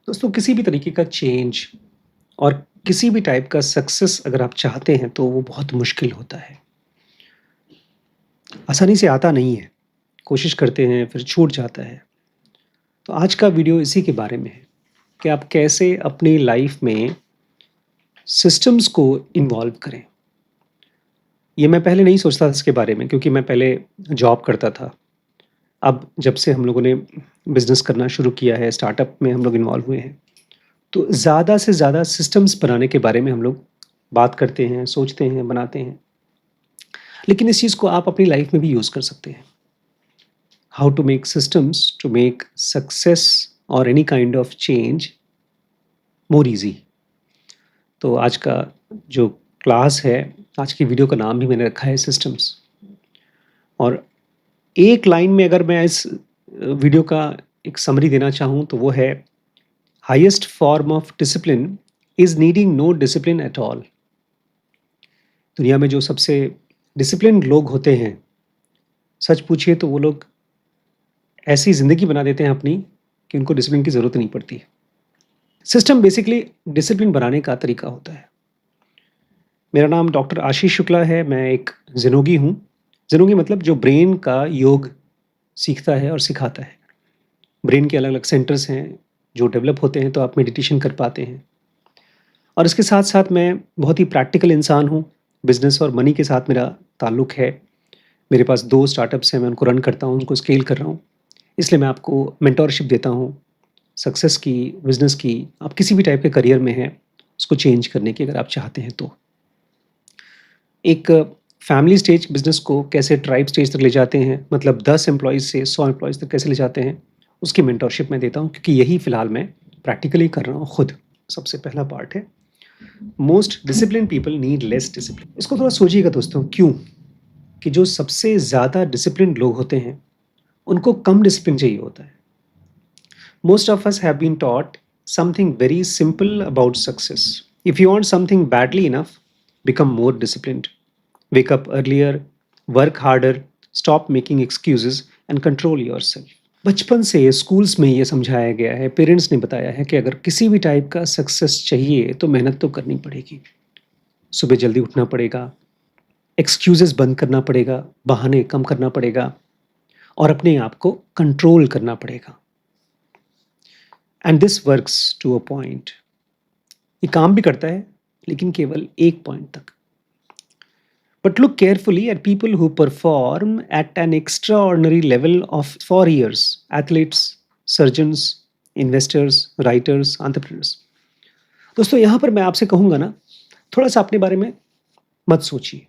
दोस्तों किसी भी तरीके का चेंज और किसी भी टाइप का सक्सेस अगर आप चाहते हैं तो वो बहुत मुश्किल होता है। आसानी से आता नहीं है। कोशिश करते हैं फिर छूट जाता है। तो आज का वीडियो इसी के बारे में है कि आप कैसे अपनी लाइफ में सिस्टम्स को इन्वॉल्व करें। ये मैं पहले नहीं सोचता था इसके बारे में क्योंकि मैं पहले जॉब करता था। अब जब से हम लोगों ने बिज़नेस करना शुरू किया है, स्टार्टअप में हम लोग इन्वॉल्व हुए हैं, तो ज़्यादा से ज़्यादा सिस्टम्स बनाने के बारे में हम लोग बात करते हैं, सोचते हैं, बनाते हैं। लेकिन इस चीज़ को आप अपनी लाइफ में भी यूज़ कर सकते हैं। How to make systems to make success और any kind of change more easy. तो आज का जो क्लास है, आज की वीडियो का नाम भी मैंने रखा है सिस्टम्स। और एक लाइन में अगर मैं इस वीडियो का एक समरी देना चाहूँ तो वो है, highest form of discipline is needing no discipline at all. दुनिया में जो सबसे डिसिप्लिन्ड लोग होते हैं, सच पूछिए तो वो लोग ऐसी ज़िंदगी बना देते हैं अपनी कि उनको डिसिप्लिन की ज़रूरत नहीं पड़ती। सिस्टम बेसिकली डिसिप्लिन बनाने का तरीका होता है। मेरा नाम डॉक्टर आशीष शुक्ला है, मैं एक ज़िनोगी हूँ। ज़िनोगी मतलब जो ब्रेन का योग सीखता है और सिखाता है। ब्रेन के अलग-अलग सेंटर्स हैं जो डेवलप होते हैं तो आप मेडिटेशन कर पाते हैं। और इसके साथ-साथ मैं बहुत ही प्रैक्टिकल इंसान हूँ। बिज़नेस और मनी के साथ मेरा ताल्लुक है। मेरे पास 2 स्टार्टअप्स हैं, मैं उनको रन करता हूँ, उनको स्केल कर रहा हूँ। इसलिए मैं आपको मेंटरशिप देता हूँ, सक्सेस की, बिज़नेस की, आप किसी भी टाइप के करियर में हैं, उसको चेंज करने की अगर आप चाहते हैं तो। एक फैमिली स्टेज बिज़नेस को कैसे ट्राइब स्टेज तक ले जाते हैं, मतलब 10 एम्प्लॉइज़ से 100 एम्प्लॉइज़ तक कैसे ले जाते हैं, उसकी मेंटरशिप मैं देता हूँ क्योंकि यही फ़िलहाल मैं प्रैक्टिकली कर रहा हूँ खुद। सबसे पहला पार्ट है, most disciplined people need less discipline. इसको थोड़ा सोचिएगा दोस्तों, क्यों? कि जो सबसे ज़्यादा डिसिप्लिन्ड लोग होते हैं, उनको कम डिसिप्लिन चाहिए होता है। Most of us have been taught something very simple about success. If you want something badly enough, become more disciplined. Wake up earlier, work harder, stop making excuses and control yourself. बचपन से schools में ये समझाया गया है, parents ने बताया है कि अगर किसी भी टाइप का सक्सेस चाहिए तो मेहनत तो करनी पड़ेगी। सुबह जल्दी उठना पड़ेगा, एक्सक्यूजेस बंद करना पड़ेगा, बहाने कम करना पड़ेगा और अपने आप को कंट्रोल करना पड़ेगा। And this works to a point. ये काम भी करता है लेकिन केवल एक पॉइंट तक। But look carefully at people who perform at an extra ordinary level of for years, athletes, surgeons, investors, writers, entrepreneurs. दोस्तों यहाँ पर मैं आपसे कहूँगा ना, थोड़ा सा अपने बारे में मत सोचिए,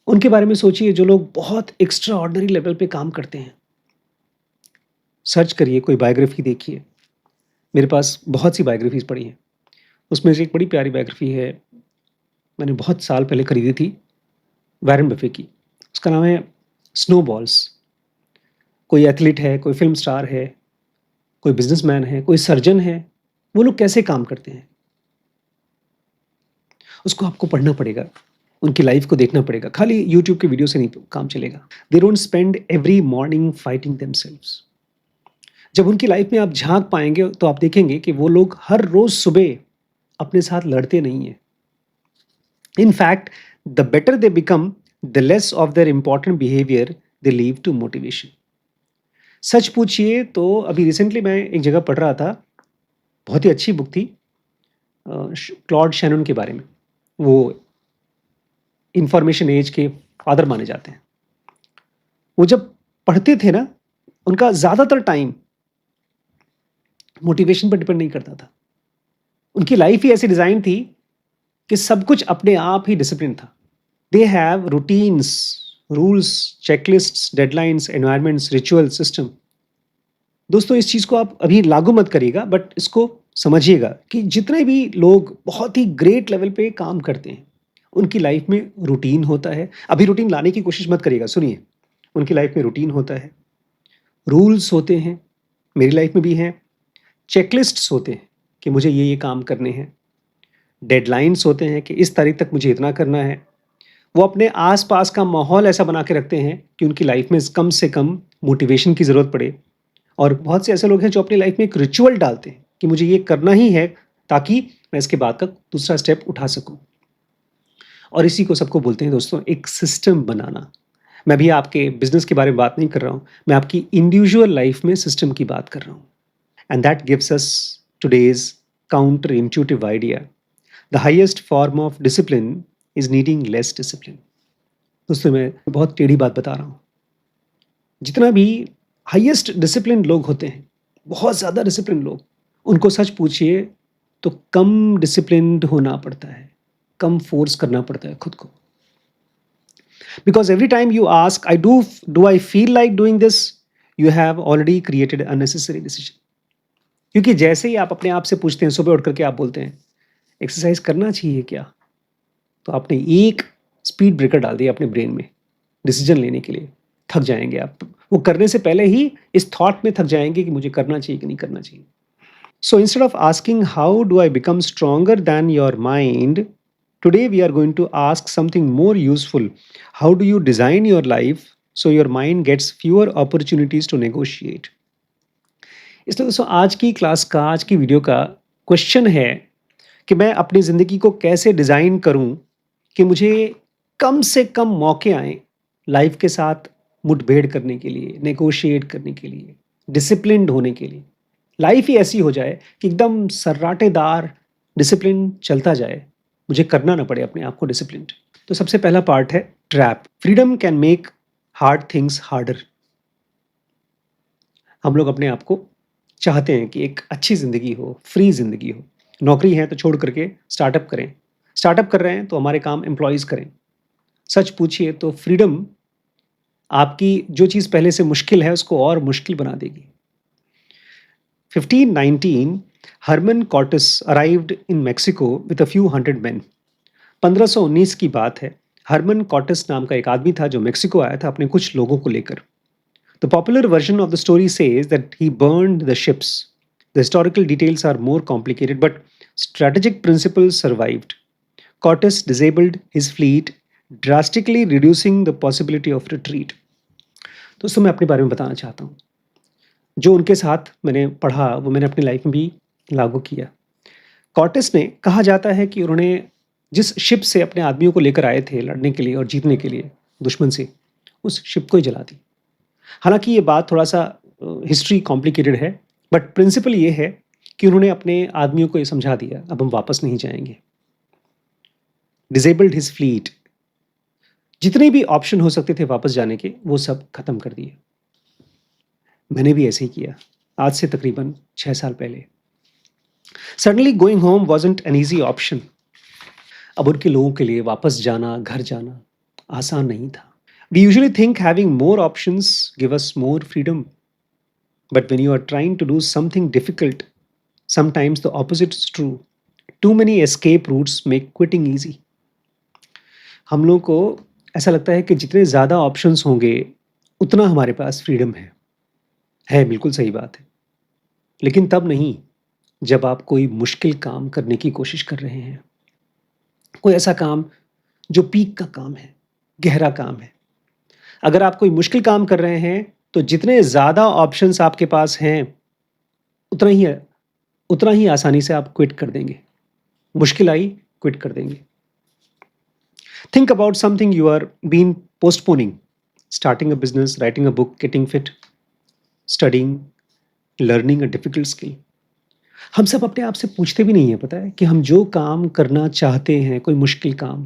उनके बारे में सोचिए जो लोग बहुत एक्स्ट्रा ऑर्डिनरी लेवल पे काम करते हैं। सर्च करिए, कोई बायोग्राफी देखिए। मेरे पास बहुत सी बायोग्राफीज़ पढ़ी हैं, उसमें से एक बड़ी प्यारी बायोग्राफी है, मैंने बहुत साल पहले खरीदी थी, वॉरेन बफे की। उसका नाम है स्नोबॉल्स। कोई एथलीट है, कोई फ़िल्म स्टार है, कोई बिज़नेसमैन है, कोई सर्जन है, वो लोग कैसे काम करते हैं, उसको आपको पढ़ना पड़ेगा, उनकी लाइफ़ को देखना पड़ेगा। खाली यूट्यूब के वीडियो से नहीं काम चलेगा। They don't spend every morning fighting themselves. जब उनकी लाइफ़ में आप झाँक पाएँगे तो आप देखेंगे कि वो लोग हर रोज़ सुबह अपने साथ लड़ते नहीं हैं। In fact, the better they become, the less of their important behavior they leave to motivation. सच पूछिए तो अभी रिसेंटली मैं एक जगह पढ़ रहा था, बहुत ही अच्छी बुक थी, क्लॉड शैनन के बारे में। वो इंफॉर्मेशन एज के फादर माने जाते हैं। वो जब पढ़ते थे ना, उनका ज़्यादातर टाइम मोटिवेशन पर डिपेंड नहीं करता था। उनकी लाइफ ही ऐसी डिज़ाइन थी कि सब कुछ अपने आप ही डिसिप्लिन था। They have routines, rules, checklists, deadlines, environments, ritual, system. दोस्तों इस चीज़ को आप अभी लागू मत करिएगा, बट इसको समझिएगा कि जितने भी लोग बहुत ही ग्रेट लेवल पे काम करते हैं, उनकी लाइफ में रूटीन होता है। अभी रूटीन लाने की कोशिश मत करिएगा, सुनिए। उनकी लाइफ में रूटीन होता है, रूल्स होते हैं, मेरी लाइफ में भी हैं, चेकलिस्ट्स होते हैं कि मुझे ये काम करने हैं, डेडलाइन्स होते हैं कि इस तारीख तक मुझे इतना करना है। वो अपने आस-पास का माहौल ऐसा बना के रखते हैं कि उनकी लाइफ में कम से कम मोटिवेशन की ज़रूरत पड़े। और बहुत से ऐसे लोग हैं जो अपनी लाइफ में एक रिचुअल डालते हैं कि मुझे ये करना ही है ताकि मैं इसके बाद का दूसरा स्टेप उठा सकूँ। और इसी को सबको बोलते हैं दोस्तों एक सिस्टम बनाना। मैं भी आपके बिज़नेस के बारे में बात नहीं कर रहा हूँ, मैं आपकी इंडिविजुअल लाइफ़ में सिस्टम की बात कर रहा हूँ। And that gives us today's counter intuitive idea. The highest form of discipline is needing less discipline. दोस्तों मैं बहुत टेढ़ी बात बता रहा हूँ। जितना भी हाईएस्ट डिसिप्लिन लोग होते हैं, बहुत ज़्यादा डिसिप्लिन लोग, उनको सच पूछिए तो कम डिसिप्लिन्ड होना पड़ता है, कम फोर्स करना पड़ता है खुद को। Because every time you ask, do I feel like doing this? You have already created unnecessary decision. क्योंकि जैसे ही आप अपने आप से पूछते हैं, सुबह उठ करके आप बोलते हैं, एक्सरसाइज करना चाहिए क्या? तो आपने एक स्पीड ब्रेकर डाल दिया अपने ब्रेन में, डिसीजन लेने के लिए। थक जाएंगे आप। वो करने से पहले ही इस थॉट में थक जाएंगे कि मुझे करना चाहिए कि नहीं करना चाहिए। So instead of asking how do I become stronger than your mind, today we are going to ask something more useful. How do you design your life so your mind gets fewer opportunities to negotiate? इसलिए दोस्तों आज की class का, आज की video का question है कि मैं अपनी ज़िंदगी को कैसे डिज़ाइन करूं कि मुझे कम से कम मौके आएँ लाइफ के साथ मुठभेड़ करने के लिए, नेगोशिएट करने के लिए, डिसिप्लिन्ड होने के लिए। लाइफ ही ऐसी हो जाए कि एकदम सर्राटेदार डिसिप्लिन चलता जाए, मुझे करना ना पड़े अपने आप को डिसिप्लिन्ड। तो सबसे पहला पार्ट है trap. Freedom can make hard things harder. हम लोग अपने आप को चाहते हैं कि एक अच्छी ज़िंदगी हो, फ्री ज़िंदगी हो। नौकरी है तो छोड़ करके स्टार्टअप करें। स्टार्टअप कर रहे हैं तो हमारे काम एम्प्लॉइज़ करें। सच पूछिए तो फ्रीडम आपकी जो चीज़ पहले से मुश्किल है उसको और मुश्किल बना देगी। 1519 Herman Cortes arrived in Mexico with a few hundred man. 1519 की बात है। हरमन कॉर्टेस नाम का एक आदमी था जो मेक्सिको आया था अपने कुछ लोगों को लेकर। The popular version of the story says that he burned the ships. The historical details are more complicated, but strategic principles survived. Cortes disabled his fleet, drastically reducing the possibility of retreat. दोस्तों मैं अपने बारे में बताना चाहता हूँ। जो उनके साथ मैंने पढ़ा वो मैंने अपनी लाइफ में भी लागू किया। कॉर्टेस ने कहा जाता है कि उन्होंने जिस शिप से अपने आदमियों को लेकर आए थे लड़ने के लिए और जीतने के लिए दुश्मन से, उस शिप को ही जला दी। हालांकि ये बात थोड़ा सा हिस्ट्री कॉम्प्लिकेटेड है, बट प्रिंसिपल ये है कि उन्होंने अपने आदमियों को ये समझा दिया अब हम वापस नहीं जाएंगे। Disabled his fleet. जितने भी ऑप्शन हो सकते थे वापस जाने के वो सब खत्म कर दिए। मैंने भी ऐसे ही किया आज से तकरीबन 6 साल पहले। Suddenly going home wasn't an easy option. अब उनके लोगों के लिए वापस जाना, घर जाना आसान नहीं था। We usually think having more options give us more freedom. But when you are trying to do something difficult, sometimes the opposite is true. Too many escape routes make quitting easy. हम लोगों को ऐसा लगता है कि जितने ज़्यादा options होंगे उतना हमारे पास फ्रीडम है बिल्कुल सही बात है। लेकिन तब नहीं जब आप कोई मुश्किल काम करने की कोशिश कर रहे हैं, कोई ऐसा काम जो पीक का काम है, गहरा काम है। अगर आप कोई मुश्किल काम कर रहे हैं तो जितने ज़्यादा ऑप्शंस आपके पास हैं उतना ही आसानी से आप क्विट कर देंगे। मुश्किल आई क्विट कर देंगे। Think about something you are been postponing. Starting a business, writing a book, getting fit, studying, learning a difficult skill. हम सब अपने आप से पूछते भी नहीं है पता है कि हम जो काम करना चाहते हैं, कोई मुश्किल काम।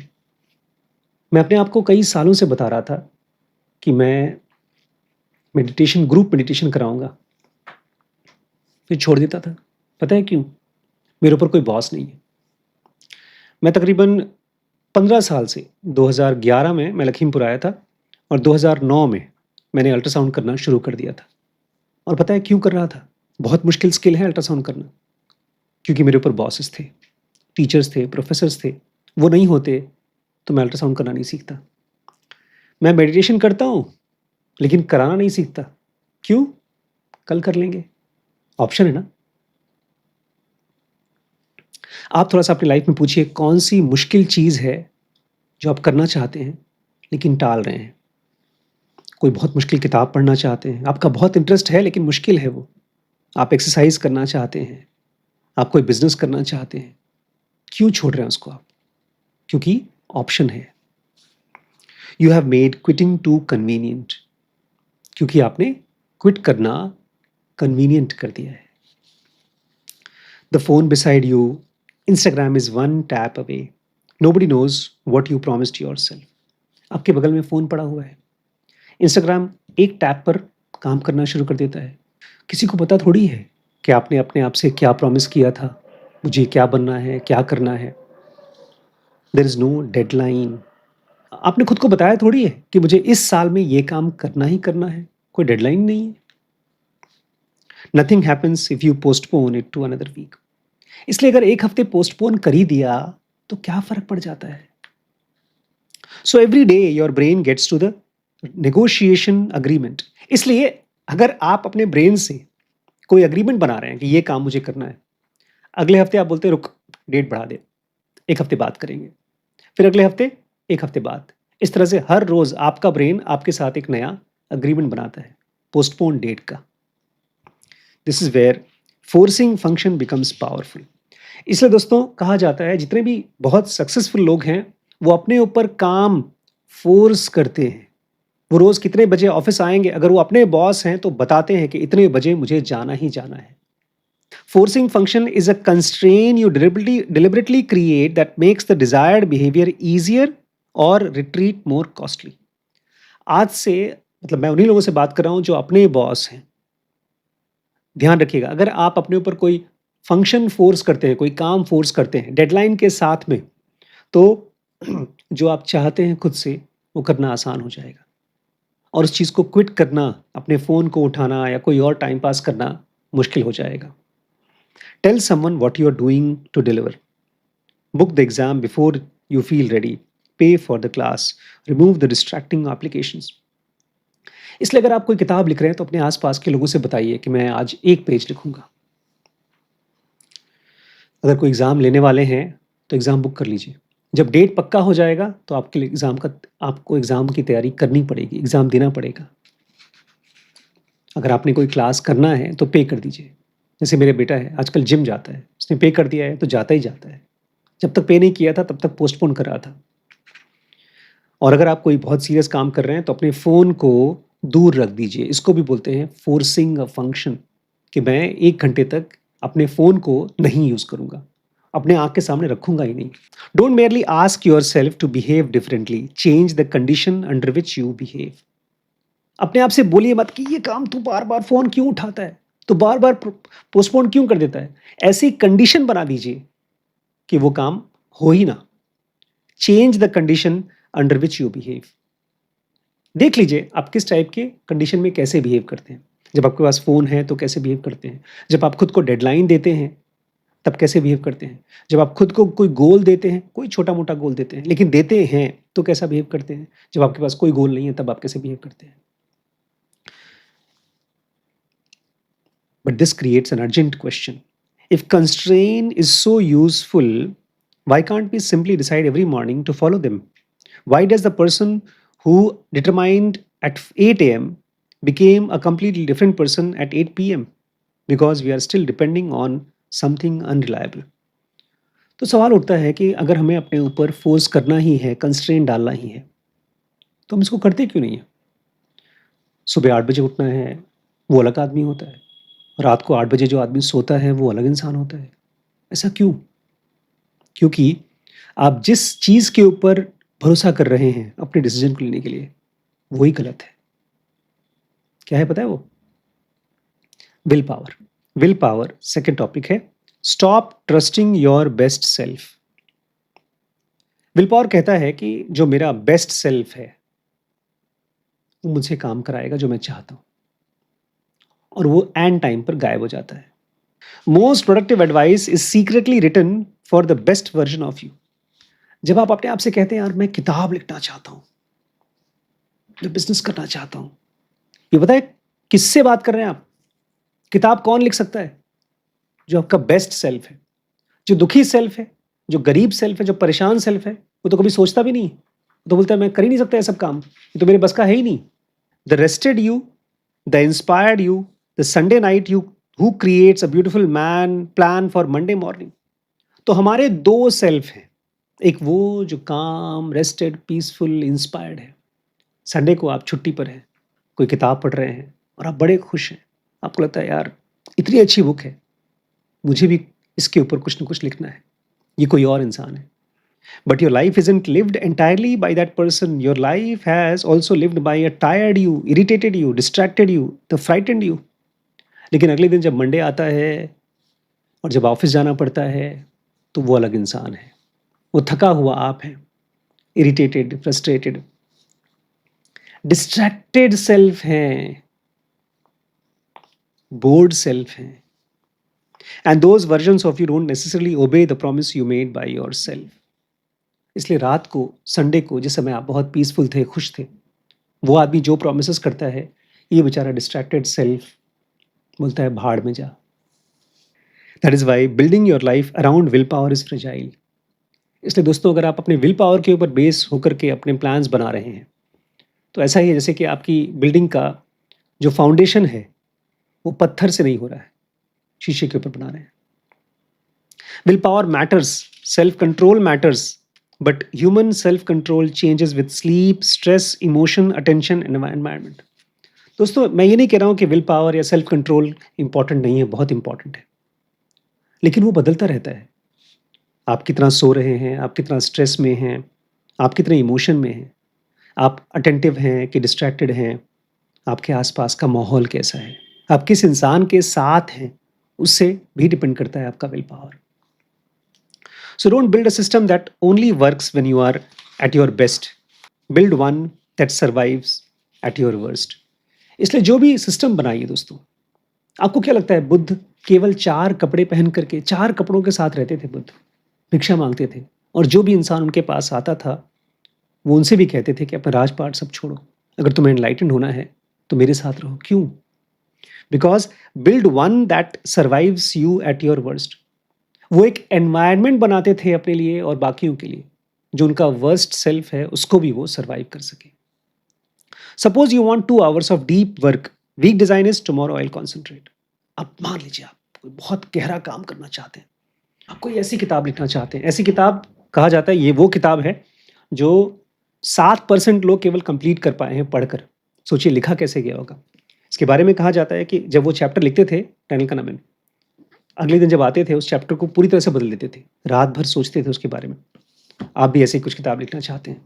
मैं अपने आप को कई सालों से बता रहा था कि मैं मेडिटेशन, ग्रुप मेडिटेशन कराऊंगा, फिर छोड़ देता था। पता है क्यों? मेरे ऊपर कोई बॉस नहीं है। मैं तकरीबन 15 साल से 2011 में मैं लखीमपुर आया था और 2009 में मैंने अल्ट्रासाउंड करना शुरू कर दिया था। और पता है क्यों कर रहा था? बहुत मुश्किल स्किल है अल्ट्रासाउंड करना, क्योंकि मेरे ऊपर बॉसेस थे, टीचर्स थे, प्रोफेसर्स थे। वो नहीं होते तो मैं अल्ट्रासाउंड करना नहीं सीखता। मैं मेडिटेशन करता हूँ लेकिन कराना नहीं सीखता। क्यों? कल कर लेंगे, ऑप्शन है ना। आप थोड़ा सा अपनी लाइफ में पूछिए कौन सी मुश्किल चीज़ है जो आप करना चाहते हैं लेकिन टाल रहे हैं। कोई बहुत मुश्किल किताब पढ़ना चाहते हैं, आपका बहुत इंटरेस्ट है लेकिन मुश्किल है वो। आप एक्सरसाइज करना चाहते हैं, आप कोई बिजनेस करना चाहते हैं, क्यों छोड़ रहे हैं उसको आप? क्योंकि ऑप्शन है। You have made quitting too convenient, क्योंकि आपने क्विट करना कन्वीनियंट कर दिया है। The phone beside you, Instagram is one tap away, nobody knows what you promised yourself. आपके बगल में फ़ोन पड़ा हुआ है, इंस्टाग्राम एक टैप पर काम करना शुरू कर देता है। किसी को पता थोड़ी है कि आपने अपने आप से क्या प्रॉमिस किया था, मुझे क्या बनना है, क्या करना है। There is no deadline. आपने खुद को बताया थोड़ी है कि मुझे इस साल में ये काम करना ही करना है, कोई डेडलाइन नहीं है। Nothing happens if you postpone it to another week. इसलिए अगर एक हफ्ते पोस्टपोन कर ही दिया तो क्या फर्क पड़ जाता है। So every day your brain gets to the negotiation agreement. इसलिए अगर आप अपने ब्रेन से कोई अग्रीमेंट बना रहे हैं कि ये काम मुझे करना है, अगले हफ्ते आप बोलते हैं रुक, डेट बढ़ा दे, एक हफ्ते बाद करेंगे, फिर अगले हफ्ते एक हफ्ते बाद। इस तरह से हर रोज आपका ब्रेन आपके साथ एक नया अग्रीमेंट बनाता है पोस्टपोन डेट का। This is where forcing function becomes powerful. इसलिए दोस्तों कहा जाता है जितने भी बहुत सक्सेसफुल लोग हैं वो अपने ऊपर काम फोर्स करते हैं। वो रोज कितने बजे ऑफिस आएंगे, अगर वो अपने बॉस हैं तो बताते हैं कि इतने बजे मुझे जाना ही जाना है। Forcing function is a constraint you deliberately create that makes the desired behavior easier or retreat more costly. आज से मतलब मैं उन्हीं लोगों से बात कर रहा हूं जो अपने बॉस हैं। ध्यान रखिएगा, अगर आप अपने ऊपर कोई फंक्शन फोर्स करते हैं, कोई काम फोर्स करते हैं डेडलाइन के साथ में, तो जो आप चाहते हैं खुद से वो करना आसान हो जाएगा और उस चीज़ को क्विट करना, अपने फ़ोन को उठाना या कोई और टाइम पास करना मुश्किल हो जाएगा। Tell someone what you are doing to deliver. Book the exam before you feel ready. Pay for the class. Remove the distracting applications. इसलिए अगर आप कोई किताब लिख रहे हैं तो अपने आसपास के लोगों से बताइए कि मैं आज एक पेज लिखूंगा। अगर कोई एग्ज़ाम लेने वाले हैं तो एग्ज़ाम बुक कर लीजिए। जब डेट पक्का हो जाएगा तो आपको एग्ज़ाम की तैयारी करनी पड़ेगी, एग्ज़ाम देना पड़ेगा। अगर आपने कोई क्लास करना है तो पे कर दीजिए। जैसे मेरा बेटा है, आजकल जिम जाता है, उसने पे कर दिया है तो जाता ही जाता है। जब तक पे नहीं किया था तब तक पोस्टपोन कर रहा था। और अगर आप कोई बहुत सीरियस काम कर रहे हैं तो अपने फ़ोन को दूर रख दीजिए। इसको भी बोलते हैं फोर्सिंग अ फंक्शन, कि मैं 1 घंटे तक अपने फ़ोन को नहीं यूज़ करूँगा, अपने आँख के सामने रखूँगा ही नहीं। Don't merely ask yourself to behave differently, change the condition under which you behave. अपने आप से बोलिए मत कि ये काम तू बार-बार फ़ोन क्यों उठाता है? तो बार-बार पोस्टपोन क्यों कर देता है? ऐसी कंडीशन बना दीजिए कि वो काम हो ही ना। Change the condition under which you behave. देख लीजिए आप किस टाइप के कंडीशन में कैसे बिहेव करते हैं। जब आपके पास फ़ोन है तो कैसे बिहेव करते हैं? जब आप खुद को डेडलाइन देते हैं तब कैसे बिहेव करते हैं? जब आप खुद को कोई गोल देते हैं, कोई छोटा-मोटा गोल देते हैं, लेकिन देते हैं तो कैसा बिहेव करते हैं? जब आपके पास कोई गोल नहीं है तब आप कैसे बिहेव करते हैं? But this creates an urgent question. If constraint is so useful, why can't we simply decide every morning to follow them? Why does the person who determined at 8 a.m. became a completely different person at 8 p.m.? Because we are still depending on something unreliable. तो सवाल उठता है कि अगर हमें अपने ऊपर force करना ही है, कंस्ट्रेंट डालना ही है, तो हम इसको करते क्यों नहीं है? सुबह 8 बजे उठना है, वो अलग आदमी होता है। रात को 8 बजे जो आदमी सोता है वो अलग इंसान होता है। ऐसा क्यों? क्योंकि आप जिस चीज़ के ऊपर भरोसा कर रहे हैं अपने डिसीजन को लेने के लिए, वही गलत है। क्या है पता है वो? Will power. Will power second topic है। Stop trusting your best self. Will power कहता है कि जो मेरा बेस्ट सेल्फ है वो मुझसे काम कराएगा जो मैं चाहता हूँ, और वो एंड टाइम पर गायब हो जाता है। Most productive advice is secretly written for the best version of you. जब आप अपने आप से कहते हैं यार मैं किताब लिखना चाहता हूँ, मैं बिजनेस करना चाहता हूँ, ये पता है किससे बात कर रहे हैं आप? किताब कौन लिख सकता है? जो आपका बेस्ट सेल्फ है। जो दुखी सेल्फ है, जो गरीब सेल्फ है, जो परेशान सेल्फ है, वो तो कभी सोचता भी नहीं। वो तो बोलता है मैं कर ही नहीं सकता ये सब काम, ये तो मेरे बस का है ही नहीं। The rested you, the inspired you, the Sunday night you who creates a beautiful man plan for Monday morning. तो हमारे दो सेल्फ हैं, एक वो जो काम रेस्टेड पीसफुल इंस्पायर्ड है, संडे को आप छुट्टी पर हैं, कोई किताब पढ़ रहे हैं और आप बड़े खुश हैं, आपको लगता है यार इतनी अच्छी बुक है, मुझे भी इसके ऊपर कुछ ना कुछ लिखना है, ये कोई और इंसान है। But your life isn't lived entirely by that person. Your life has also lived by a tired you, irritated you, distracted you, the frightened you. लेकिन अगले दिन जब मंडे आता है और जब ऑफिस जाना पड़ता है तो वो अलग इंसान है, वो थका हुआ आप है, इरिटेटेड, फ्रस्ट्रेटेड, डिस्ट्रैक्टेड सेल्फ हैं, बोर्ड सेल्फ हैं। And those versions of you don't necessarily obey the promise you made by yourself. इसलिए रात को, संडे को, जिस समय आप बहुत पीसफुल थे, खुश थे, वो आदमी जो प्रोमिस करता है, ये बेचारा डिस्ट्रैक्टेड सेल्फ बोलता है भाड़ में जा। That is why building your life around will power is fragile. इसलिए दोस्तों, अगर आप अपने विल पावर के ऊपर बेस होकर के अपने प्लान्स बना रहे हैं, तो ऐसा ही है जैसे कि आपकी बिल्डिंग का जो फाउंडेशन है वो पत्थर से नहीं हो रहा है, शीशे के ऊपर बना रहे हैं। Will power matters, self control matters, but human self control changes with sleep, stress, emotion, attention and environment. दोस्तों, मैं ये नहीं कह रहा हूँ कि विल पावर या सेल्फ कंट्रोल इंपॉर्टेंट नहीं है, बहुत इंपॉर्टेंट है, लेकिन वो बदलता रहता है। आप कितना सो रहे हैं, आप कितना स्ट्रेस में हैं, आप कितने इमोशन में हैं, आप अटेंटिव हैं कि डिस्ट्रैक्टेड हैं, आपके आसपास का माहौल कैसा है, आप किस इंसान के साथ हैं, उससे भी डिपेंड करता है आपका will power. So don't build a system that only works when you are at your best, build one that survives at your worst. इसलिए जो भी सिस्टम बनाइए दोस्तों, आपको क्या लगता है बुद्ध केवल 4 कपड़े पहन करके 4 कपड़ों के साथ रहते थे? बुद्ध भिक्षा मांगते थे और जो भी इंसान उनके पास आता था वो उनसे भी कहते थे कि अपना राजपाट सब छोड़ो, अगर तुम्हें एनलाइटेंड होना है तो मेरे साथ रहो। क्यों? Because build one that survives you eight your worst. वो एक एनवायरनमेंट बनाते थे अपने लिए और बाकियों के लिए, जो उनका वर्स्ट सेल्फ है उसको भी वो सर्वाइव कर सके। Suppose you want 2 hours of deep work, weak design is tomorrow I will concentrate. अब मान लीजिए आप कोई बहुत गहरा काम करना चाहते हैं, आप कोई ऐसी किताब लिखना चाहते हैं, ऐसी किताब कहा जाता है ये वो किताब है जो 7% लोग केवल कंप्लीट कर पाए हैं पढ़कर। सोचिए लिखा कैसे गया होगा। इसके बारे में कहा जाता है कि जब वो चैप्टर लिखते थे टनल का नाम, अगले दिन जब आते थे उस चैप्टर को पूरी तरह से बदल देते थे, रात भर सोचते थे उसके बारे में। आप भी ऐसी कुछ किताब लिखना चाहते हैं,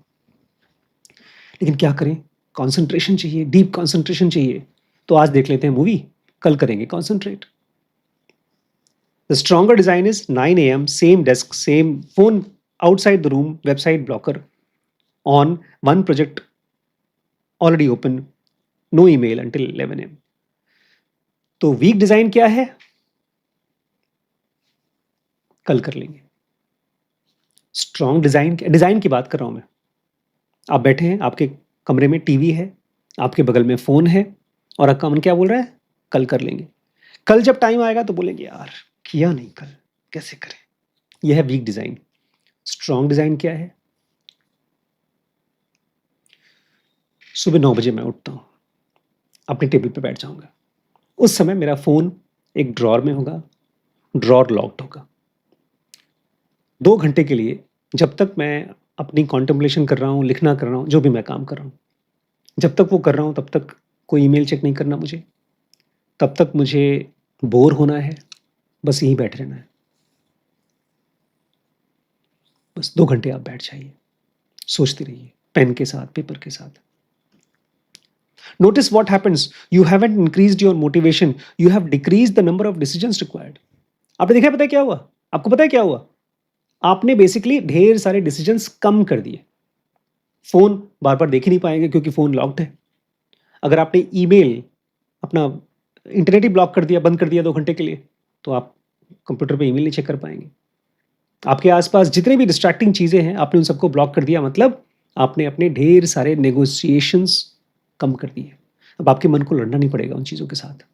लेकिन क्या करें? कॉन्सेंट्रेशन चाहिए, डीप कॉन्सेंट्रेशन चाहिए। तो आज देख लेते हैं मूवी, कल करेंगे concentrate. The stronger design is 9 AM, same desk, same phone outside the room, website blocker on, one project already open, no email until 11 AM। तो वीक डिजाइन क्या है? कल कर लेंगे। स्ट्रॉन्ग डिजाइन, डिजाइन की बात कर रहा हूं मैं। आप बैठे हैं, आपके कमरे में टीवी है, आपके बगल में फोन है और आपका मन क्या बोल रहा है? कल कर लेंगे। कल जब टाइम आएगा तो बोलेंगे यार किया नहीं, कल कैसे करें? यह है वीक डिजाइन। स्ट्रॉन्ग डिजाइन क्या है? सुबह 9 बजे मैं उठता हूं, अपने टेबल पे बैठ जाऊंगा। उस समय मेरा फोन एक ड्रॉर में होगा, ड्रॉर लॉक्ड होगा। 2 घंटे के लिए, जब तक मैं अपनी कॉन्टेम्पलेशन कर रहा हूँ, लिखना कर रहा हूँ, जो भी मैं काम कर रहा हूँ, जब तक वो कर रहा हूँ तब तक कोई ईमेल चेक नहीं करना मुझे, तब तक मुझे बोर होना है, बस यहीं बैठे रहना है। बस 2 घंटे आप बैठ जाइए, सोचते रहिए पेन के साथ, पेपर के साथ। Notice what happens, you haven't increased your motivation, you have decreased the number of decisions required. आपने देखा, पता है क्या हुआ? आपको पता है क्या हुआ? आपने बेसिकली ढेर सारे डिसीजंस कम कर दिए। फोन बार बार देख ही नहीं पाएंगे क्योंकि फोन लॉक्ड है। अगर आपने ईमेल, अपना इंटरनेट ही ब्लॉक कर दिया, बंद कर दिया 2 घंटे के लिए, तो आप कंप्यूटर पे ईमेल नहीं चेक कर पाएंगे। आपके आसपास जितने भी डिस्ट्रैक्टिंग चीजें हैं, आपने उन सबको ब्लॉक कर दिया, मतलब आपने अपने ढेर सारे नेगोशिएशंस कम कर दिए। अब आपके मन को लड़ना नहीं पड़ेगा उन चीजों के साथ।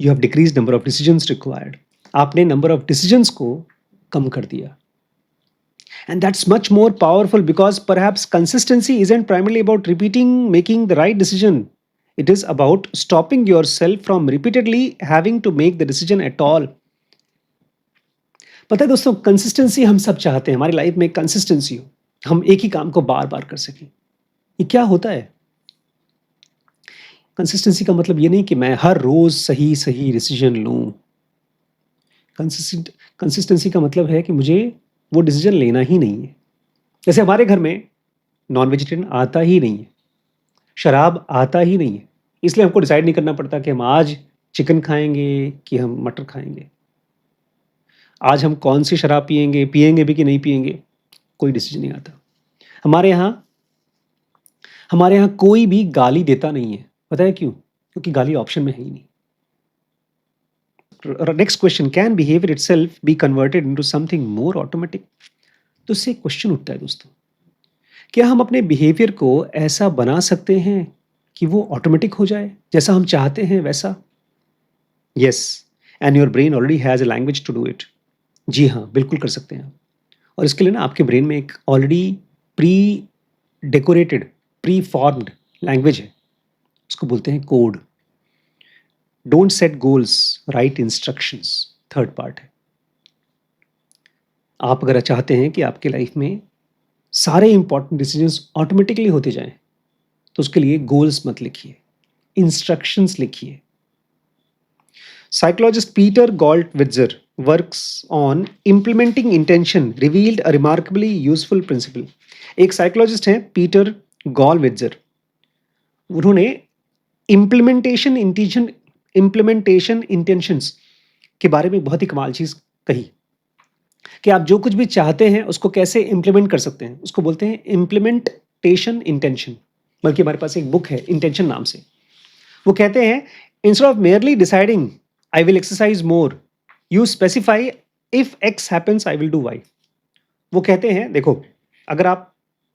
You have decrease number of decisions required. आपने नंबर ऑफ डिसीजंस को कम कर दिया। And that's much more powerful because perhaps consistency isn't primarily about repeating, making the right decision. It is about stopping yourself from repeatedly having to make the decision at all. पता है दोस्तों, consistency हम सब चाहते हैं, हमारी life में consistency हो, हम एक ही काम को बार-बार कर सकें। ये क्या होता है? कंसिस्टेंसी का मतलब ये नहीं कि मैं हर रोज़ सही-सही डिसीजन लूँ। कंसिस्टेंसी का मतलब है कि मुझे वो डिसीजन लेना ही नहीं है। जैसे हमारे घर में नॉन वेजिटेरियन आता ही नहीं है, शराब आता ही नहीं है, इसलिए हमको डिसाइड नहीं करना पड़ता कि हम आज चिकन खाएँगे कि हम मटर खाएँगे। आज हम कौन-सी शराब पिएँगे, पिएँगे भी कि नहीं पिएँगे, कोई डिसीजन नहीं आता। हमारे यहाँ कोई भी गाली देता नहीं है। पता है क्यों? क्योंकि गाली ऑप्शन में है ही नहीं। Next question, can behaviour itself be converted into something more automatic? तो इससे एक क्वेश्चन उठता है दोस्तों, क्या हम अपने बिहेवियर को ऐसा बना सकते हैं कि वो ऑटोमेटिक हो जाए, जैसा हम चाहते हैं वैसा? Yes, and your brain already has a language to do it. जी हाँ, बिल्कुल कर सकते हैं आप। और इसके लिए ना आपके ब्रेन में एक already pre decorated, pre formed language है, उसको बोलते हैं code. Don't set goals, right instructions, third part है। आप अगर चाहते हैं कि आपके लाइफ में सारे इंपॉर्टेंट डिसीजंस ऑटोमेटिकली होते जाएं, तो उसके लिए गोल्स मत लिखिए, इंस्ट्रक्शंस लिखिए। Psychologist Peter Gollwitzer works on implementing intention revealed a remarkably useful principle. एक साइकोलॉजिस्ट हैं पीटर गॉल्टविट्जर, उन्होंने इम्प्लीमेंटेशन इंटेंशंस के बारे में बहुत ही कमाल चीज़ कही कि आप जो कुछ भी चाहते हैं उसको कैसे इम्प्लीमेंट कर सकते हैं, उसको बोलते हैं इम्प्लीमेंटेशन इंटेंशन। बल्कि हमारे पास एक बुक है इंटेंशन नाम से। वो कहते हैं, instead of merely deciding I will exercise more, you specify if x happens I will do y. वो कहते हैं, देखो, अगर आप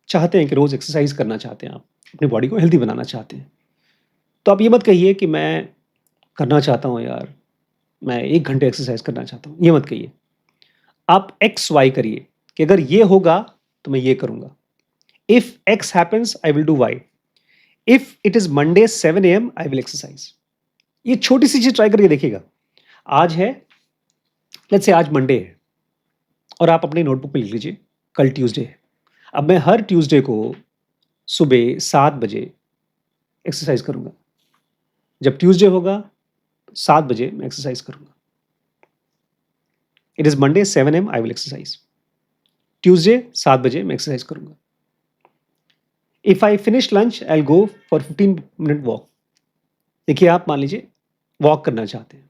चाहते हैं कि रोज़ एक्सरसाइज करना चाहते हैं, आप अपनी बॉडी को हेल्दी बनाना चाहते हैं, तो आप ये मत कहिए कि मैं करना चाहता हूँ यार, मैं 1 घंटे एक्सरसाइज करना चाहता हूँ, ये मत कहिए। आप एक्स वाई करिए कि अगर ये होगा तो मैं ये करूँगा। If x happens I will do y. If it is Monday 7 AM I will exercise. ये छोटी सी चीज़ ट्राई करके देखिएगा। आज है, लेट्स से आज मंडे है, और आप अपने नोटबुक में लिख लीजिए कल ट्यूसडे है। अब मैं हर ट्यूसडे को सुबह 7 बजे एक्सरसाइज करूँगा। जब ट्यूसडे होगा 7 बजे मैं एक्सरसाइज करूँगा। It is Monday 7 AM I will exercise. Tuesday 7 बजे मैं एक्सरसाइज करूँगा। If I finish lunch I will go for 15 minute walk. देखिए, आप मान लीजिए वॉक करना चाहते हैं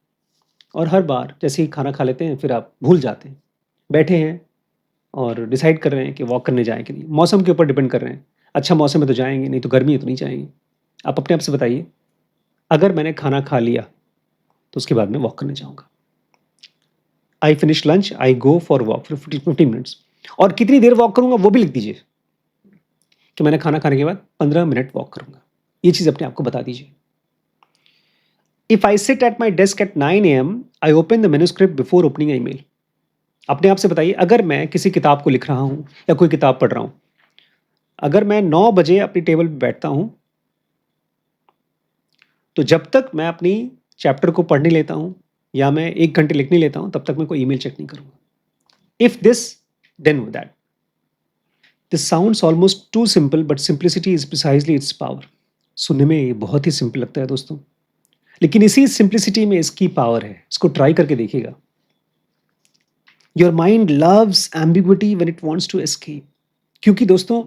और हर बार जैसे ही खाना खा लेते हैं फिर आप भूल जाते हैं, बैठे हैं और डिसाइड कर रहे हैं कि वॉक करने जाएँ कि नहीं। मौसम के ऊपर डिपेंड कर रहे हैं, अच्छा मौसम है तो जाएँगे, नहीं तो गर्मी है तो नहीं जाएँगे। आप अपने आप से बताइए, अगर मैंने खाना खा लिया तो उसके बाद मैं वॉक करने जाऊँगा। I finish lunch, I go for walk for 15 minutes. और कितनी देर वॉक करूँगा वो भी लिख दीजिए कि मैंने खाना खाने के बाद 15 मिनट वॉक करूँगा। ये चीज़ अपने आप को बता दीजिए। If I sit at my desk at 9 AM I open the manuscript before opening email. अपने आप से बताइए, अगर मैं किसी किताब को लिख रहा हूँ या कोई किताब पढ़ रहा हूँ, अगर मैं 9 बजे अपनी टेबल पर बैठता हूँ, तो जब तक मैं अपनी चैप्टर को पढ़ नहीं लेता हूँ या मैं 1 घंटे लिख नहीं लेता हूँ, तब तक मैं कोई ईमेल चेक नहीं करूँगा। If this then that. This sounds almost too simple but simplicity is precisely its power. सुनने में ये बहुत ही सिंपल लगता है दोस्तों, लेकिन इसी सिंप्लिसिटी में इसकी पावर है। इसको ट्राई करके देखिएगा। Your mind loves ambiguity when it wants to escape. क्योंकि दोस्तों,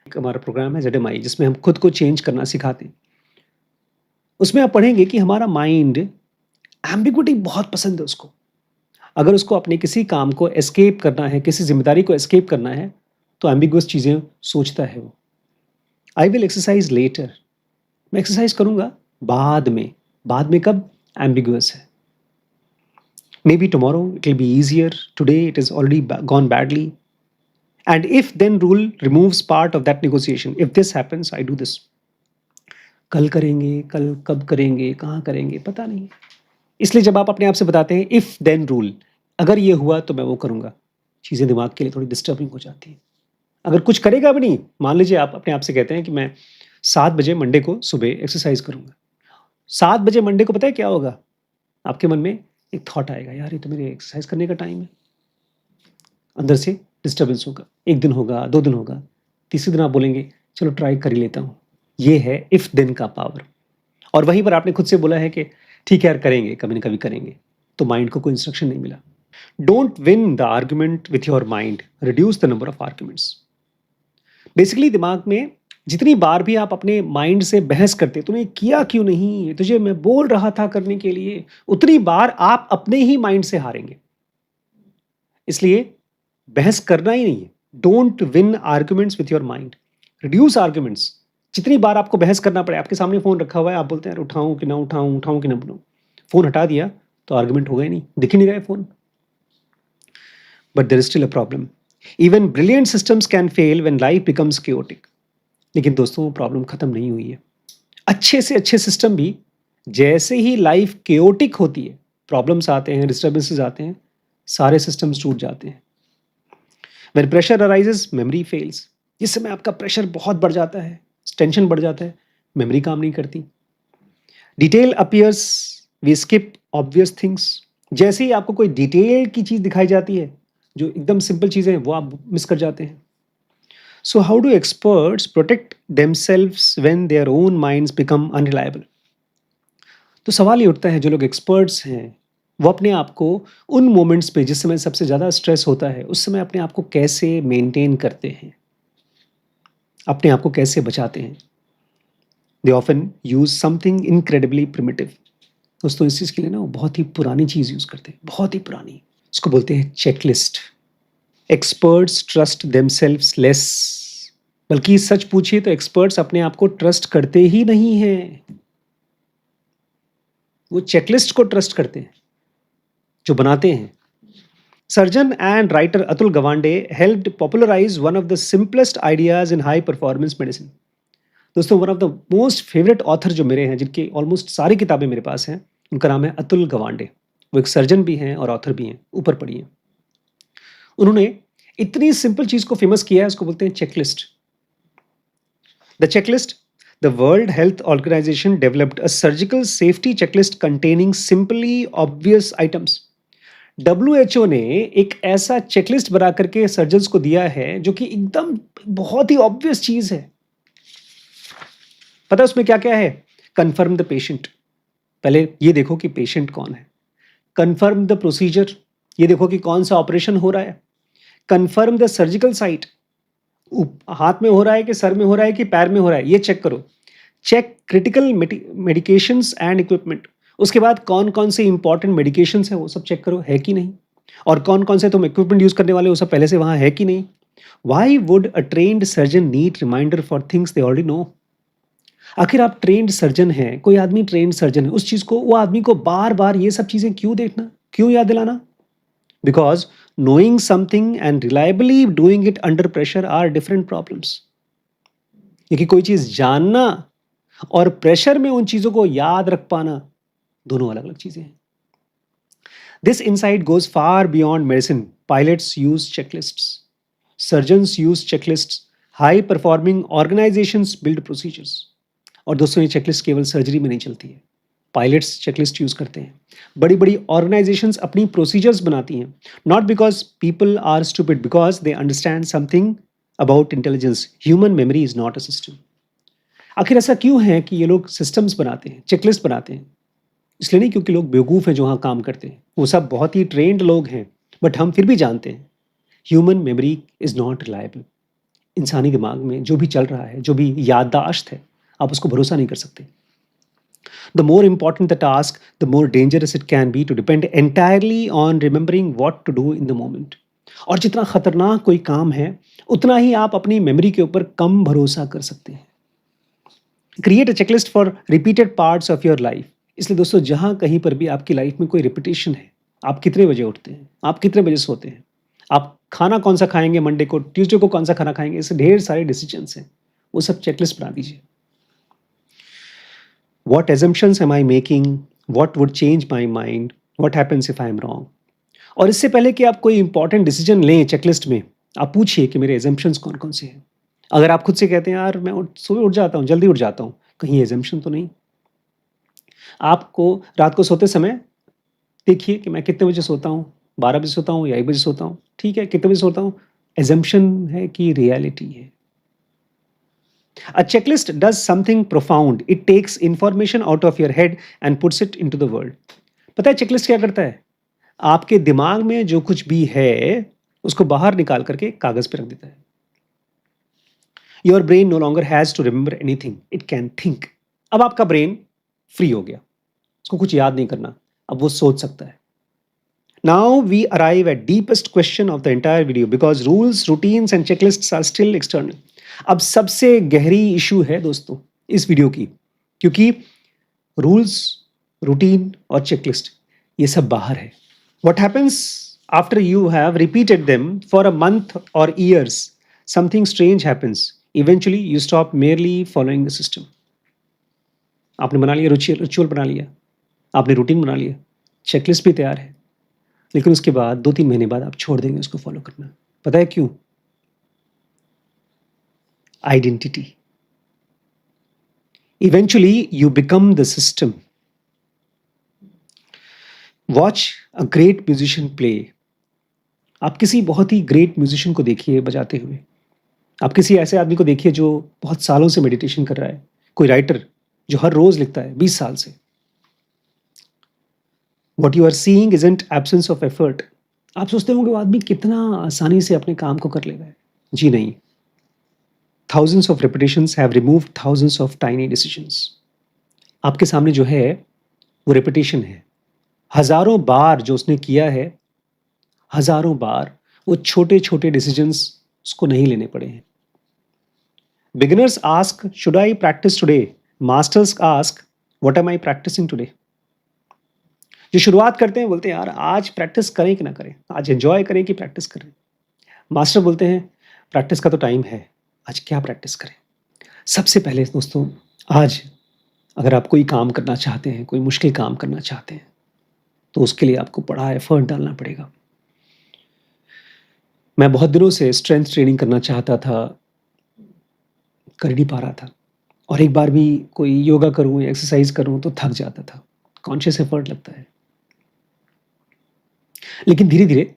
हमारा प्रोग्राम है ZMI, जिसमें हम खुद को चेंज करना सिखाते हैं। उसमें आप पढ़ेंगे कि हमारा माइंड एम्बिग्विटी बहुत पसंद है उसको। अगर उसको अपने किसी काम को एस्केप करना है, किसी जिम्मेदारी को एस्केप करना है, तो एम्बिगुअस चीज़ें सोचता है वो। I will exercise later. मैं एक्सरसाइज करूँगा बाद में। बाद में कब? एम्बिगुअस है। Maybe tomorrow it will be easier, today it is already gone badly. And if then rule removes part of that negotiation. If this happens I do this. कल करेंगे, कल कब करेंगे, कहाँ करेंगे, पता नहीं। इसलिए जब आप अपने आप से बताते हैं इफ देन रूल, अगर ये हुआ तो मैं वो करूँगा, चीज़ें दिमाग के लिए थोड़ी डिस्टर्बिंग हो जाती हैं। अगर कुछ करेगा भी नहीं, मान लीजिए आप अपने आप से कहते हैं कि मैं 7 बजे मंडे को सुबह एक्सरसाइज करूँगा। 7 बजे मंडे को पता है क्या होगा? आपके मन में एक थॉट आएगा, यार ये तो मेरे एक्सरसाइज करने का टाइम है। अंदर से डिस्टर्बेंस होगा। 1 दिन होगा, 2 दिन होगा, तीसरे दिन आप बोलेंगे चलो ट्राई कर ही लेता हूँ। ये है इफ देन का पावर। और वहीं पर आपने खुद से बोला है कि ठीक है यार करेंगे, कभी ना कभी करेंगे। तो माइंड को कोई इंस्ट्रक्शन नहीं मिला। Don't win the argument with your mind, reduce the number of arguments. Basically दिमाग में जितनी बार भी आप अपने माइंड से बहस करते, तूने किया क्यों नहीं, तुझे मैं बोल रहा था करने के लिए, उतनी बार आप अपने ही माइंड से हारेंगे। इसलिए बहस करना ही नहीं है। Don't win arguments with your mind, reduce arguments. जितनी बार आपको बहस करना पड़े, आपके सामने फोन रखा हुआ है, आप बोलते हैं उठाऊं कि ना उठाऊं, उठाऊं कि ना उठाऊं। फोन हटा दिया तो आर्ग्यूमेंट हो गया नहीं, दिख ही नहीं रहा है phone. But there is still a problem. Even brilliant systems can fail when life becomes chaotic। लेकिन दोस्तों वो प्रॉब्लम खत्म नहीं हुई है। अच्छे से अच्छे सिस्टम भी जैसे ही लाइफ केओटिक होती है, प्रॉब्लम्स आते हैं, डिस्टर्बेंसेस आते हैं, सारे सिस्टम्स टूट जाते हैं। When pressure arises, memory fails। जिस समय आपका प्रेशर बहुत बढ़ जाता है, टेंशन बढ़ जाता है, मेमोरी काम नहीं करती। Detail appears, we skip obvious things. जैसे ही आपको कोई डिटेल की चीज दिखाई जाती है, जो एकदम सिंपल चीजें हैं, वो आप मिस कर जाते हैं। So how do experts protect themselves when their own minds become unreliable? तो सवाल ये उठता है, जो लोग एक्सपर्ट्स हैं वो अपने आप को उन मोमेंट्स पे जिस समय सबसे ज़्यादा स्ट्रेस होता है, उस समय अपने आप को कैसे मेंटेन करते हैं, अपने आप को कैसे बचाते हैं? They often use something incredibly primitive. दोस्तों इस चीज़ के लिए ना वो बहुत ही पुरानी चीज़ यूज़ करते हैं, बहुत ही पुरानी। इसको बोलते हैं checklist. Experts trust themselves less. बल्कि सच पूछिए तो एक्सपर्ट्स अपने आप को ट्रस्ट करते ही नहीं हैं, वो चेकलिस्ट को ट्रस्ट करते हैं जो बनाते हैं। Surgeon and writer Atul Gawande helped popularize one of the simplest ideas in high performance medicine। दोस्तों one of the most favourite author जो मेरे हैं, जिनकी ऑलमोस्ट सारी किताबें मेरे पास हैं, उनका नाम है अतुल गवांडे। वो एक सर्जन भी हैं और ऑथर भी हैं, ऊपर पढ़िए। उन्होंने इतनी सिंपल चीज को फेमस किया है, उसको बोलते हैं checklist. The checklist, the world health organization developed a surgical safety checklist containing simply obvious items. WHO ने एक ऐसा चेकलिस्ट बना करके सर्जन्स को दिया है जो कि एकदम बहुत ही ऑब्वियस चीज है। पता है उसमें क्या क्या है? कंफर्म द पेशेंट, पहले ये देखो कि पेशेंट कौन है। कंफर्म द प्रोसीजर, ये देखो कि कौन सा ऑपरेशन हो रहा है। कंफर्म द सर्जिकल साइट, हाथ में हो रहा है कि सर में हो रहा है कि पैर में हो रहा है, ये चेक करो। Check critical medications and equipment, उसके बाद कौन कौन से इंपॉर्टेंट मेडिकेशंस है वो सब चेक करो है कि नहीं, और कौन कौन से तुम इक्विपमेंट यूज करने वाले हो सब पहले से वहां है कि नहीं। Why would a trained surgeon need reminder for things they already know? आखिर आप ट्रेन्ड सर्जन हैं, कोई आदमी ट्रेन्ड सर्जन है, उस चीज को, वो आदमी को बार बार ये सब चीजें क्यों देखना, क्यों याद दिलाना? Because knowing something and reliably doing it under pressure are different problems। क्योंकि कोई चीज जानना और प्रेशर में उन चीजों को याद रख पाना दोनों अलग अलग चीजें हैं। This insight goes far beyond medicine। Pilots use checklists, surgeons use checklists, high performing organizations build procedures। और दोस्तों ये चेकलिस्ट केवल सर्जरी में नहीं चलती है, पायलट्स चेकलिस्ट यूज करते हैं, बड़ी बड़ी ऑर्गेनाइजेशंस अपनी प्रोसीजर्स बनाती हैं, not because people are stupid, because they understand something about intelligence. Human memory is not a system. आखिर ऐसा क्यों है कि ये लोग सिस्टम्स बनाते हैं, चेकलिस्ट बनाते हैं? इसलिए नहीं क्योंकि लोग बेवकूफ़ हैं जो वहाँ काम करते हैं, वो सब बहुत ही ट्रेंड लोग हैं, बट हम फिर भी जानते हैं human memory is not reliable. इंसानी दिमाग में जो भी चल रहा है, जो भी याददाश्त है, आप उसको भरोसा नहीं कर सकते। The more important the task, the more dangerous it can be to depend entirely on remembering what to do in the moment। और जितना खतरनाक कोई काम है, उतना ही आप अपनी मेमोरी के ऊपर कम भरोसा कर सकते हैं। Create a checklist for repeated parts of your life. इसलिए दोस्तों जहां कहीं पर भी आपकी लाइफ में कोई रिपीटेशन है, आप कितने बजे उठते हैं, आप कितने बजे सोते हैं, आप खाना कौन सा खाएंगे मंडे को, ट्यूसडे को कौन सा खाना खाएंगे, इससे ढेर सारे डिसीजंस हैं, वो सब चेकलिस्ट बना दीजिए। What assumptions am I making? What would change my mind? What happens if I am wrong? और इससे पहले कि आप कोई इंपॉर्टेंट डिसीजन लें चेकलिस्ट में, आप पूछिए कि मेरे assumptions कौन कौन से हैं। अगर आप खुद से कहते हैं यार मैं सुबह उठ जाता हूँ, जल्दी उठ जाता हूँ, कहीं एजम्पशन तो नहीं? आपको रात को सोते समय देखिए कि मैं कितने बजे सोता हूँ, 12 बजे सोता हूँ या 1 बजे सोता हूँ, ठीक है, कितने बजे सोता हूँ? एजम्पशन है कि रियलिटी है? A checklist does something profound. It takes information out of your head and puts it into the world. पता है चेकलिस्ट क्या करता है? आपके दिमाग में जो कुछ भी है, उसको बाहर निकाल करके कागज पे रख देता है। Your brain no longer has to remember anything. It can think. अब आपका ब्रेन फ्री हो गया, उसको कुछ याद नहीं करना, अब वो सोच सकता है। Now we arrive at deepest question of the entire video because rules, routines and checklists are still external. अब सबसे गहरी इशू है दोस्तों इस वीडियो की, क्योंकि रूल्स, रूटीन और चेकलिस्ट ये सब बाहर है। What happens after you have repeated them for a month or years? Something strange happens. Eventually you stop merely following the system. आपने बना लिया रिचुअल बना लिया, आपने रूटीन बना लिया, चेकलिस्ट भी तैयार है, लेकिन उसके बाद 2-3 महीने बाद आप छोड़ देंगे उसको फॉलो करना। पता है क्यों? Identity. Eventually you become the system. Watch a great musician play. आप किसी बहुत ही ग्रेट म्यूजिशियन को देखिए बजाते हुए। आप किसी ऐसे आदमी को देखिए जो बहुत सालों से मेडिटेशन कर रहा है। कोई राइटर जो हर रोज लिखता है 20 साल से। What you are seeing isn't absence of effort. आप सोचते होंगे वो आदमी कितना आसानी से अपने काम को कर लेगा। जी नहीं। Thousands of repetitions have removed thousands of tiny decisions. आपके सामने जो है वो रेपिटेशन है। हजारों बार जो उसने किया है, हजारों बार वो छोटे-छोटे डिसीजंस उसको नहीं लेने पड़े हैं। Beginners ask, should I practice today? Masters ask, what am I practicing today? जो शुरुआत करते हैं बोलते हैं यार आज प्रैक्टिस करें कि ना करें, आज एंजॉय करें कि प्रैक्टिस करें। मास्टर बोलते हैं प्रैक्टिस का तो टाइम है, आज क्या प्रैक्टिस करें। सबसे पहले दोस्तों आज अगर आप कोई काम करना चाहते हैं, कोई मुश्किल काम करना चाहते हैं, तो उसके लिए आपको बड़ा एफर्ट डालना पड़ेगा। मैं बहुत दिनों से स्ट्रेंथ ट्रेनिंग करना चाहता था, कर नहीं पा रहा था, और एक बार भी कोई योगा करूं या एक्सरसाइज करूं तो थक जाता था। कॉन्शियस एफर्ट लगता है, लेकिन धीरे धीरे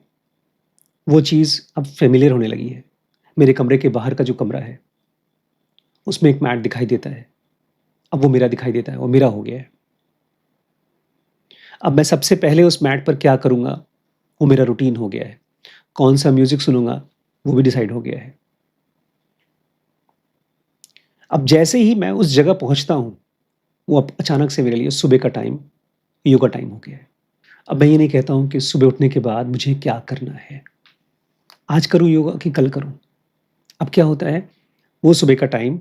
वो चीज़ अब फेमिलियर होने लगी है। मेरे कमरे के बाहर का जो कमरा है उसमें एक मैट दिखाई देता है, अब वो मेरा दिखाई देता है, वो मेरा हो गया है। अब मैं सबसे पहले उस मैट पर क्या करूंगा वो मेरा रूटीन हो गया है। कौन सा म्यूजिक सुनूंगा वो भी डिसाइड हो गया है। अब जैसे ही मैं उस जगह पहुंचता हूं, वो अब अचानक से मेरे लिए सुबह का टाइम योगा टाइम हो गया है। अब मैं ये नहीं कहता हूं कि सुबह उठने के बाद मुझे क्या करना है, आज करूं योगा कि कल करूं। अब क्या होता है, वो सुबह का टाइम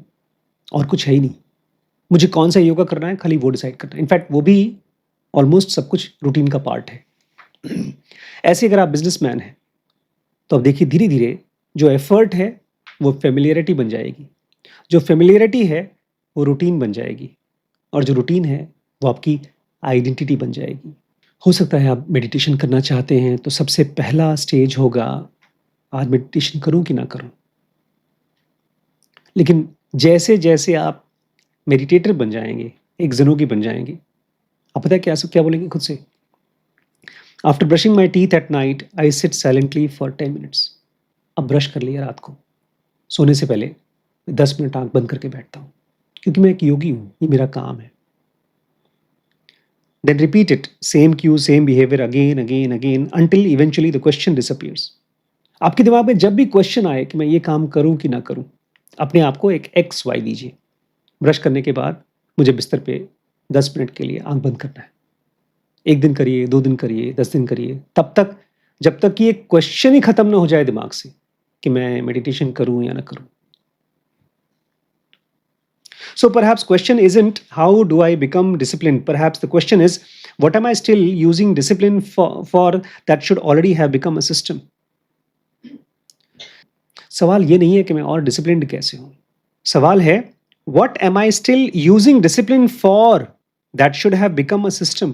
और कुछ है ही नहीं। मुझे कौन सा योगा करना है खाली वो डिसाइड करना है। इनफैक्ट वो भी ऑलमोस्ट सब कुछ रूटीन का पार्ट है। ऐसे अगर आप बिजनेसमैन हैं तो अब देखिए धीरे धीरे जो एफर्ट है वो फेमिलियरिटी बन जाएगी, जो फेमिलियरिटी है वो रूटीन बन जाएगी, और जो रूटीन है वो आपकी आइडेंटिटी बन जाएगी। हो सकता है आप मेडिटेशन करना चाहते हैं तो सबसे पहला स्टेज होगा आज मेडिटेशन करूं कि ना करूं। लेकिन जैसे जैसे आप मेडिटेटर बन जाएंगे, एक ज़नोगी बन जाएंगे, आप पता है क्या बोलेंगे खुद से? After brushing my teeth at night I sit silently for 10 minutes. अब ब्रश कर लिया रात को, सोने से पहले 10 मिनट आंख बंद करके बैठता हूँ, क्योंकि मैं एक योगी हूँ, ये मेरा काम है। Then repeat it, same cue, same behavior again until eventually the question disappears. आपके दिमाग में जब भी क्वेश्चन आए कि मैं ये काम करूं कि ना करूं, अपने आप को एक XY दीजिए। ब्रश करने के बाद मुझे बिस्तर पे 10 मिनट के लिए आंख बंद करना है। 1 दिन करिए, 2 दिन करिए, 10 दिन करिए, तब तक जब तक कि ये क्वेश्चन ही खत्म ना हो जाए दिमाग से कि मैं मेडिटेशन करूं या ना करूं। So perhaps question isn't how do I become disciplined? Perhaps the question is what am I still using discipline for that should already have become a system? सवाल ये नहीं है कि मैं और डिसिप्लिन्ड कैसे हूं, सवाल है what am I still using discipline for that should have become a system?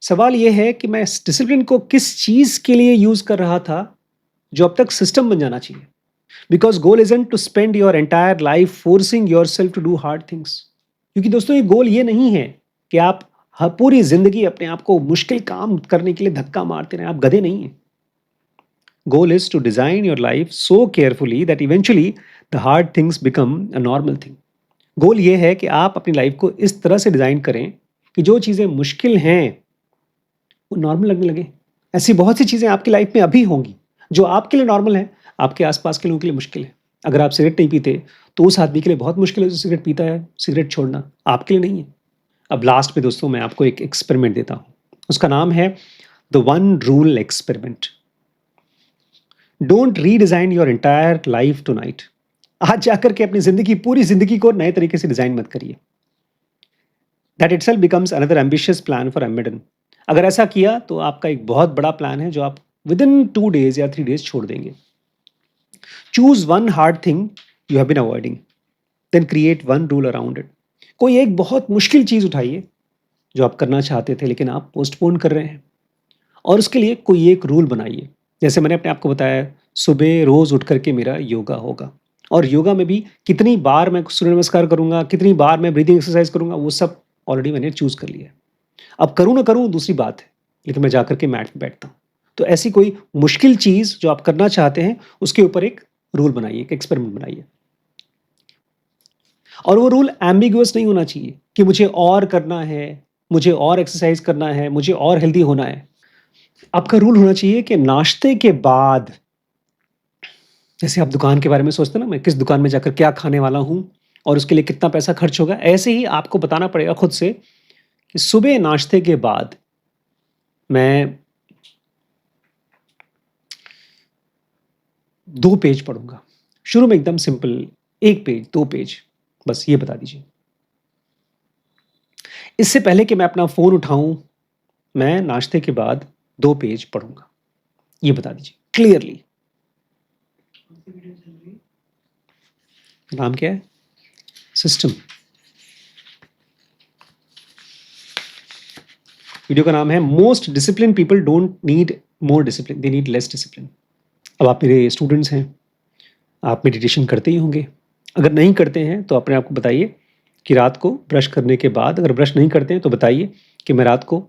सवाल ये है कि मैं डिसिप्लिन को किस चीज के लिए यूज कर रहा था जो अब तक सिस्टम बन जाना चाहिए। Because goal isn't to spend your entire life forcing your self to do hard things. क्योंकि दोस्तों ये गोल ये नहीं है कि आप हर पूरी जिंदगी अपने आप को मुश्किल काम करने के लिए धक्का मारते रहें। आप गधे नहीं हैं। Goal is to design your life so carefully that eventually the hard things become a normal thing. Goal ये है कि आप अपनी लाइफ को इस तरह से डिजाइन करें कि जो चीजें मुश्किल हैं वो नॉर्मल लगने लगे। ऐसी बहुत सी चीजें आपकी लाइफ में अभी होंगी जो आपके लिए नॉर्मल है, आपके आसपास के लोगों के लिए मुश्किल है। अगर आप सिगरेट नहीं पीते तो उस आदमी के लिए बहुत मुश्किल है जो सिगरेट पीता है सिगरेट छोड़ना, आपके लिए नहीं है। अब लास्ट में दोस्तों मैं आपको एक एक्सपेरिमेंट देता हूं, उसका नाम है the one rule experiment. Don't redesign your entire life tonight. आज जाकर के अपनी जिंदगी, पूरी जिंदगी को नए तरीके से डिजाइन मत करिए। That itself becomes another ambitious plan for एमिडन। अगर ऐसा किया तो आपका एक बहुत बड़ा प्लान है जो आप विद इन 2 days या 3 days छोड़ देंगे। Choose one hard thing you have been avoiding, then create one rule around it. कोई एक बहुत मुश्किल चीज उठाइए जो आप करना चाहते थे लेकिन आप पोस्टपोन कर रहे हैं, और उसके लिए कोई एक रूल बनाइए। जैसे मैंने अपने आपको बताया, सुबह रोज उठ करके मेरा योगा होगा, और योगा में भी कितनी बार मैं सूर्य नमस्कार करूंगा, कितनी बार मैं ब्रीदिंग एक्सरसाइज करूंगा, वो सब ऑलरेडी मैंने चूज कर लिया है। अब करूं ना करूं दूसरी बात है, लेकिन मैं जाकर के मैट पे बैठता हूं। तो ऐसी कोई मुश्किल चीज जो आप करना चाहते हैं उसके ऊपर एक रूल बनाइए, एक एक्सपेरिमेंट बनाइए। और वो रूल एम्बिगुअस नहीं होना चाहिए कि मुझे और करना है, मुझे और एक्सरसाइज करना है, मुझे और हेल्दी होना है। आपका रूल होना चाहिए कि नाश्ते के बाद, जैसे आप दुकान के बारे में सोचते हैं ना, मैं किस दुकान में जाकर क्या खाने वाला हूं और उसके लिए कितना पैसा खर्च होगा, ऐसे ही आपको बताना पड़ेगा खुद से कि सुबह नाश्ते के बाद मैं 2 पेज पढ़ूंगा। शुरू में एकदम सिंपल, 1 पेज 2 पेज, बस ये बता दीजिए। इससे पहले कि मैं अपना फोन उठाऊं, मैं नाश्ते के बाद 2 पेज पढ़ूंगा, ये बता दीजिए क्लियरली। नाम क्या है? सिस्टम। वीडियो का नाम है most discipline people don't need more discipline, they need less discipline. अब आप मेरे स्टूडेंट्स हैं, आप मेडिटेशन करते ही होंगे। अगर नहीं करते हैं तो अपने आप को बताइए कि रात को ब्रश करने के बाद, अगर ब्रश नहीं करते हैं तो बताइए कि मैं रात को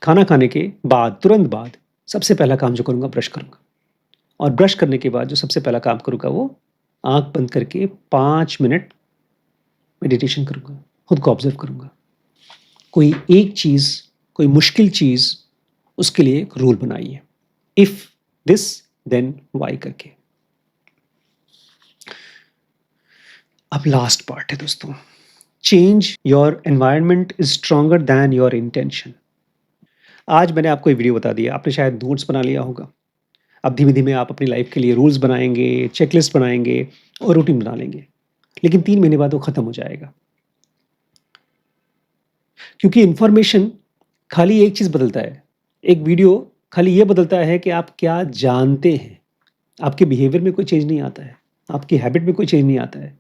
खाना खाने के बाद, तुरंत बाद, सबसे पहला काम जो करूँगा ब्रश करूँगा। और ब्रश करने के बाद जो सबसे पहला काम करूँगा वो आंख बंद करके 5 मिनट मेडिटेशन करूँगा, खुद को ऑब्जर्व करूँगा। कोई एक चीज़, कोई मुश्किल चीज़, उसके लिए एक रूल बनाइए, इफ दिस देन वाई करके। अब लास्ट पार्ट है दोस्तों, change your environment is stronger then your intention. आज मैंने आपको ये वीडियो बता दिया, आपने शायद नोट्स बना लिया होगा। अब धीमे धीमे आप अपनी लाइफ के लिए रूल्स बनाएंगे, चेकलिस्ट बनाएंगे और रूटीन बना लेंगे, लेकिन 3 महीने बाद वो खत्म हो जाएगा। क्योंकि इंफॉर्मेशन खाली एक चीज बदलता है, एक वीडियो खाली ये बदलता है कि आप क्या जानते हैं। आपके बिहेवियर में कोई चेंज नहीं आता है, आपकी हैबिट में कोई चेंज नहीं आता है।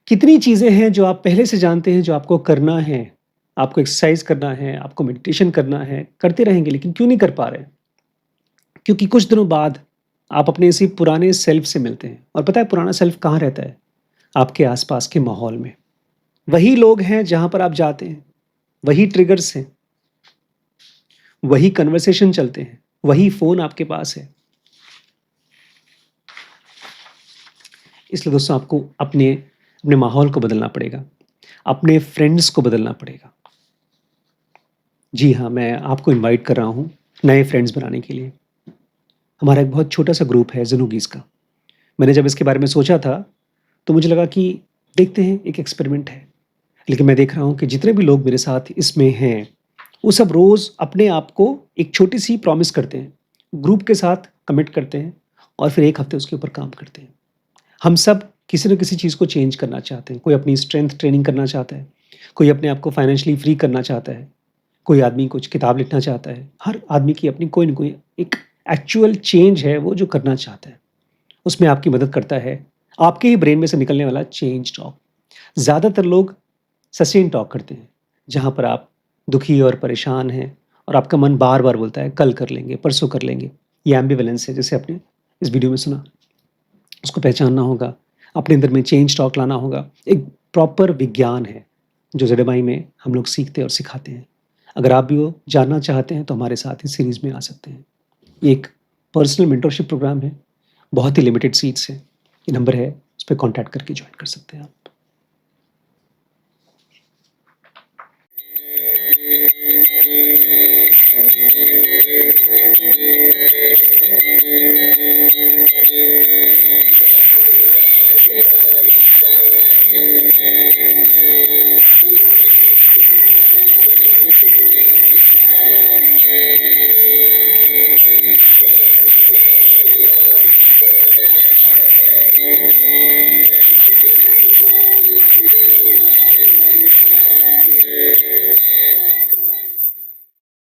कितनी चीजें हैं जो आप पहले से जानते हैं जो आपको करना है, आपको एक्सरसाइज करना है, आपको मेडिटेशन करना है, करते रहेंगे, लेकिन क्यों नहीं कर पा रहे? क्योंकि कुछ दिनों बाद आप अपने इसी पुराने सेल्फ से मिलते हैं, और पता है पुराना सेल्फ कहाँ रहता है? आपके आसपास के माहौल में। वही लोग हैं जहां पर आप जाते हैं, वही ट्रिगर्स हैं, वही कन्वर्सेशन चलते हैं, वही फोन आपके पास है। इसलिए दोस्तों आपको अपने अपने माहौल को बदलना पड़ेगा, अपने फ्रेंड्स को बदलना पड़ेगा। जी हाँ, मैं आपको इनवाइट कर रहा हूँ नए फ्रेंड्स बनाने के लिए। हमारा एक बहुत छोटा सा ग्रुप है ज़नूगीज़ का। मैंने जब इसके बारे में सोचा था तो मुझे लगा कि देखते हैं, एक एक्सपेरिमेंट है। लेकिन मैं देख रहा हूँ कि जितने भी लोग मेरे साथ इसमें हैं वो सब रोज़ अपने आप को एक छोटी सी प्रॉमिस करते हैं, ग्रुप के साथ कमिट करते हैं और फिर 1 हफ्ते उसके ऊपर काम करते हैं। हम सब किसी न किसी चीज़ को चेंज करना चाहते हैं। कोई अपनी स्ट्रेंथ ट्रेनिंग करना चाहता है, कोई अपने आप को फाइनेंशियली फ्री करना चाहता है, कोई आदमी कुछ किताब लिखना चाहता है। हर आदमी की अपनी कोई न कोई एक एक्चुअल चेंज है वो जो करना चाहता है। उसमें आपकी मदद करता है आपके ही ब्रेन में से निकलने वाला चेंज टॉक। ज़्यादातर लोग सस्टेन टॉक करते हैं, जहाँ पर आप दुखी और परेशान हैं और आपका मन बार बार बोलता है कल कर लेंगे, परसों कर लेंगे। ये एम्बिवेलेंस है, जैसे आपने इस वीडियो में सुना। उसको पहचानना होगा, अपने अंदर में चेंज स्टॉक लाना होगा। एक प्रॉपर विज्ञान है, जो ज़ेडएमआई में हम लोग सीखते और सिखाते हैं। अगर आप भी वो जानना चाहते हैं, तो हमारे साथ इस सीरीज़ में आ सकते हैं। ये एक पर्सनल मेंटरशिप प्रोग्राम है, बहुत ही लिमिटेड सीट्स हैं। ये नंबर है, उस पे कॉन्टैक्ट करके जॉइन कर सकते हैं आप।